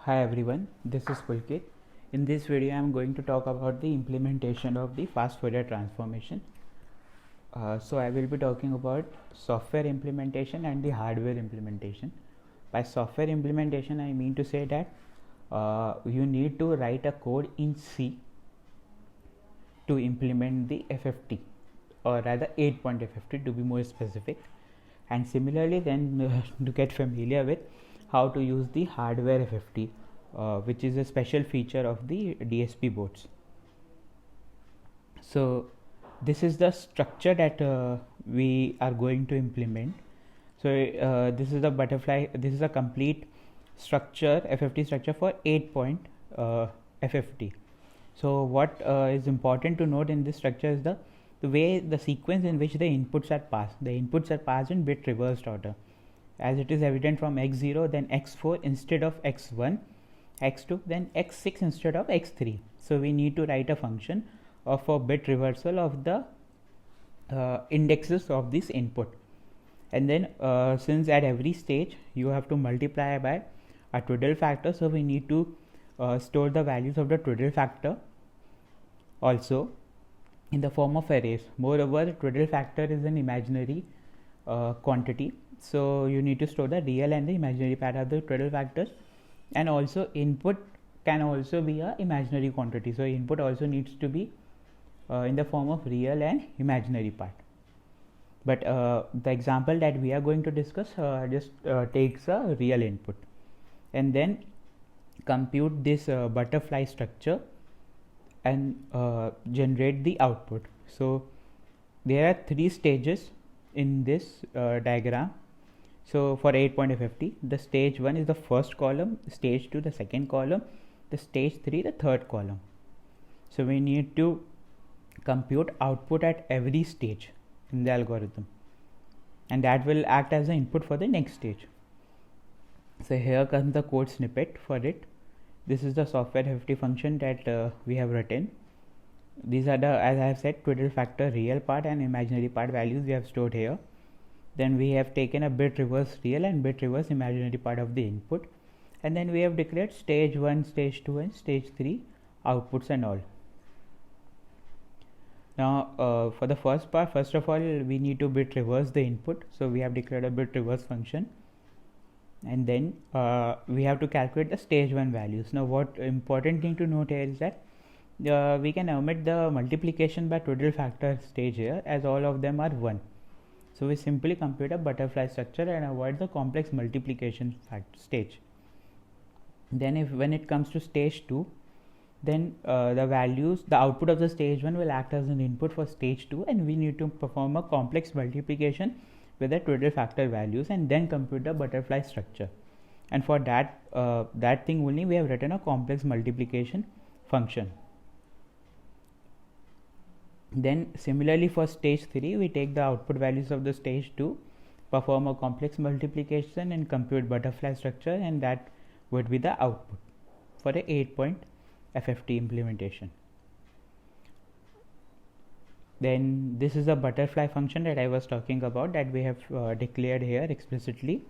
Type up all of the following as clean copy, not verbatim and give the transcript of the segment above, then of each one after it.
Hi everyone, this is Pulkit. In this video I am going to talk about the implementation of the fast Fourier transformation. So I will be talking about software implementation and the hardware implementation. By software implementation I mean to say that you need to write a code in C to implement the FFT, or rather 8-point FFT to be more specific, and similarly then to get familiar with how to use the hardware FFT, which is a special feature of the DSP boards. So this is the structure that we are going to implement. So this is the butterfly, this is a complete structure, FFT structure for 8-point FFT. So what is important to note in this structure is the way, the sequence in which the inputs are passed. The inputs are passed in bit reversed order, as it is evident from x0 then x4 instead of x1, x2 then x6 instead of x3. So we need to write a function of a bit reversal of the indexes of this input, and then since at every stage you have to multiply by a twiddle factor, so we need to store the values of the twiddle factor also in the form of arrays. Moreover, the twiddle factor is an imaginary quantity, so you need to store the real and the imaginary part of the twiddle factors, and also input can also be a imaginary quantity, so input also needs to be in the form of real and imaginary part. But the example that we are going to discuss just takes a real input and then compute this butterfly structure and generate the output. So there are 3 stages in this diagram. So for 8-point FFT, the stage 1 is the first column, stage 2 the second column, the stage 3 the third column. So we need to compute output at every stage in the algorithm, and that will act as the input for the next stage. So here comes the code snippet for it. This is the software FFT function that we have written. These are the, as I have said, twiddle factor real part and imaginary part values we have stored here. Then we have taken a bit reverse real and bit reverse imaginary part of the input, and then we have declared stage 1, stage 2 and stage 3 outputs and all. Now for the first part, first of all we need to bit reverse the input, so we have declared a bit reverse function, and then we have to calculate the stage 1 values. Now what important thing to note here is that we can omit the multiplication by twiddle factor stage here, as all of them are 1. So we simply compute a butterfly structure and avoid the complex multiplication stage. Then when it comes to stage 2, then the values, the output of the stage 1 will act as an input for stage 2, and we need to perform a complex multiplication with the twiddle factor values and then compute the butterfly structure. And for that that thing only we have written a complex multiplication function. Then similarly for stage 3, we take the output values of the stage 2, perform a complex multiplication and compute butterfly structure, and that would be the output for a 8-point FFT implementation. Then this is a butterfly function that I was talking about, that we have declared here explicitly,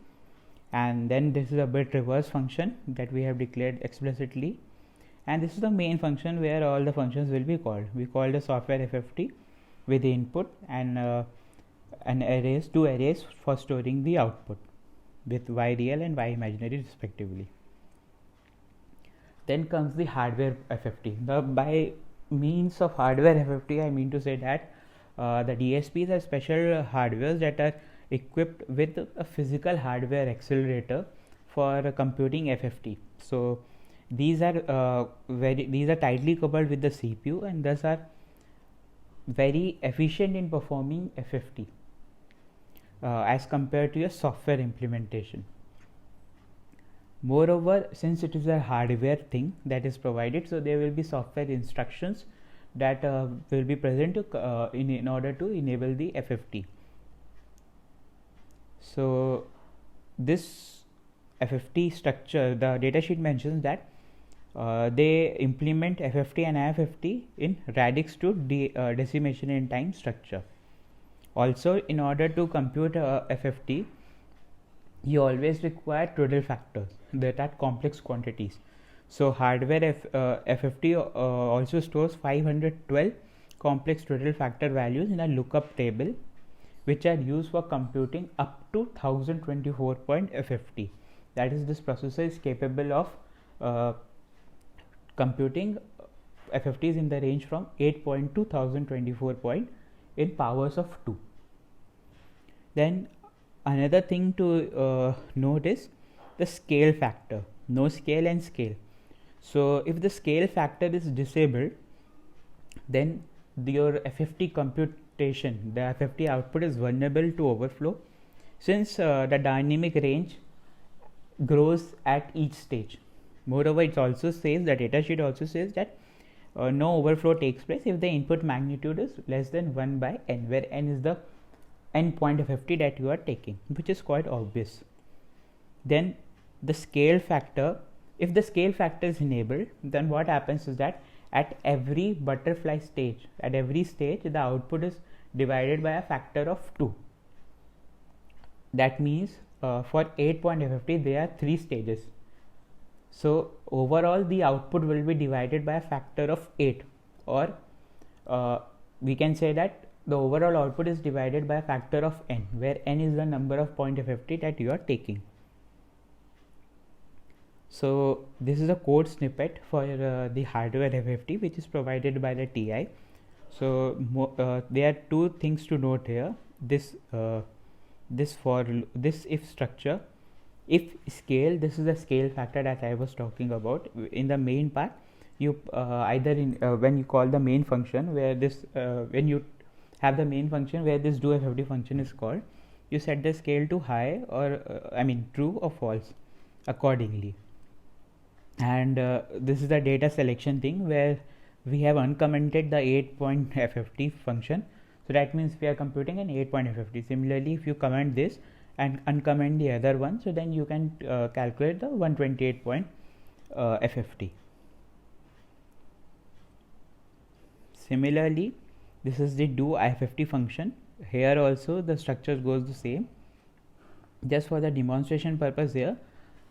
and then this is a bit reverse function that we have declared explicitly, and this is the main function where all the functions will be called. We call the software FFT with the input and arrays, 2 arrays for storing the output with y real and y imaginary respectively. Then comes the hardware FFT. Now by means of hardware FFT, I mean to say that the DSPs are special hardwares that are equipped with a physical hardware accelerator for computing FFT. So these are tightly coupled with the CPU and thus are very efficient in performing FFT as compared to a software implementation. Moreover, since it is a hardware thing that is provided, so there will be software instructions that will be present to, in order to enable the FFT. So this FFT structure, the datasheet mentions that they implement FFT and IFFT in radix to decimation in time structure. Also, in order to compute FFT, you always require twiddle factors. that are complex quantities. So hardware FFT also stores 512 complex total factor values in a lookup table, which are used for computing up to 1024 point FFT. That is, this processor is capable of computing FFTs in the range from 8 to 1024 point in powers of 2. Then another thing to note is the scale factor, no scale and scale. So if the scale factor is disabled, then your FFT computation, the FFT output is vulnerable to overflow, since the dynamic range grows at each stage. Moreover, it also says, the datasheet also says that no overflow takes place if the input magnitude is less than 1 by n, where n is the n point FFT that you are taking, which is quite obvious. Then the scale factor, if the scale factor is enabled, then what happens is that at every butterfly stage, at every stage, the output is divided by a factor of 2. That means for 8 point FFT there are 3 stages. So overall the output will be divided by a factor of 8, or we can say that the overall output is divided by a factor of n, where n is the number of point FFT that you are taking. So this is a code snippet for the hardware FFT, which is provided by the TI. So there are two things to note here. This for this if structure, if scale, this is the scale factor that I was talking about. In the main part, you either in when you call the main function, where this when you have the main function where this do FFT function is called, you set the scale to high, or true or false accordingly. And this is the data selection thing, where we have uncommented the 8 point FFT function. So that means we are computing an 8 point FFT. Similarly, if you comment this and uncomment the other one, so then you can calculate the 128 point FFT. Similarly, this is the do IFFT function. Here also the structure goes the same. Just for the demonstration purpose here,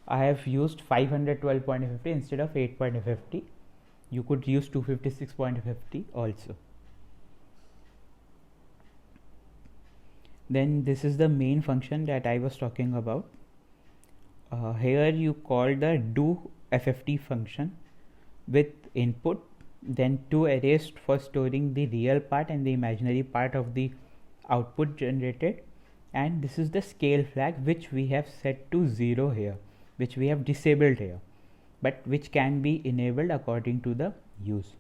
I have used 512 point FFT instead of 8 point FFT. You could use 256 point FFT also. Then this is the main function that I was talking about. Here you call the do FFT function with input, then 2 arrays for storing the real part and the imaginary part of the output generated, and this is the scale flag, which we have set to 0 here, which we have disabled here, but which can be enabled according to the use.